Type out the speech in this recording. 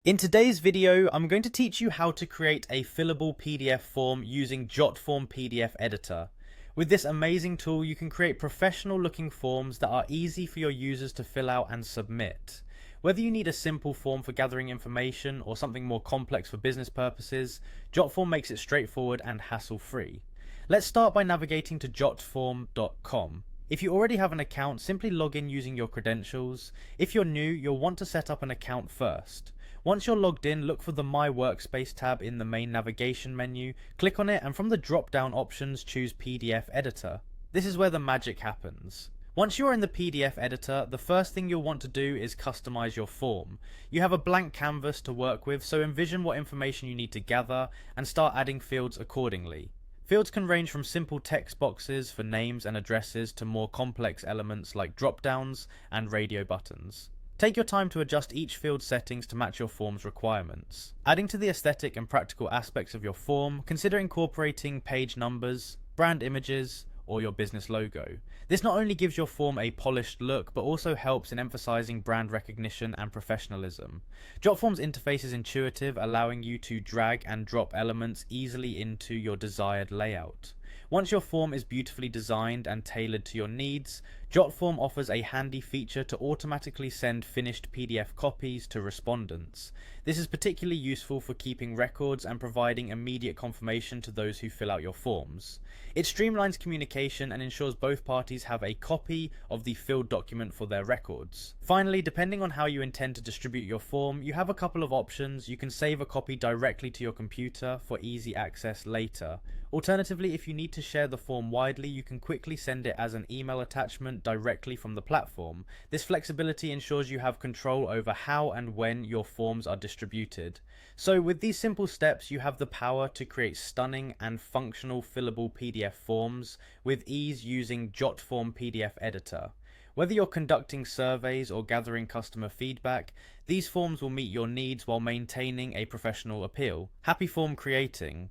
In today's video, I'm going to teach you how to create a fillable PDF form using Jotform PDF editor. With this amazing tool, you can create professional looking forms that are easy for your users to fill out and submit. Whether you need a simple form for gathering information or something more complex for business purposes, Jotform makes it straightforward and hassle-free. Let's start by navigating to jotform.com. If you already have an account, simply log in using your credentials. If you're new, you'll want to set up an account first. Once you're logged in, look for the My Workspace tab in the main navigation menu, click on it, and from the drop-down options choose PDF Editor. This is where the magic happens. Once you're in the PDF editor, the first thing you'll want to do is customize your form. You have a blank canvas to work with, so envision what information you need to gather and start adding fields accordingly. Fields can range from simple text boxes for names and addresses to more complex elements like drop-downs and radio buttons. Take your time to adjust each field settings to match your form's requirements. Adding to the aesthetic and practical aspects of your form, consider incorporating page numbers, brand images, or your business logo. This not only gives your form a polished look, but also helps in emphasizing brand recognition and professionalism. Jotform's interface is intuitive, allowing you to drag and drop elements easily into your desired layout. Once your form is beautifully designed and tailored to your needs, Jotform offers a handy feature to automatically send finished PDF copies to respondents. This is particularly useful for keeping records and providing immediate confirmation to those who fill out your forms. It streamlines communication and ensures both parties have a copy of the filled document for their records. Finally, depending on how you intend to distribute your form, you have a couple of options. You can save a copy directly to your computer for easy access later. Alternatively, if you need to share the form widely, you can quickly send it as an email attachment directly from the platform. This flexibility ensures you have control over how and when your forms are distributed. So with these simple steps, you have the power to create stunning and functional fillable PDF forms with ease using Jotform PDF editor. Whether you're conducting surveys or gathering customer feedback, these forms will meet your needs while maintaining a professional appeal. Happy form creating!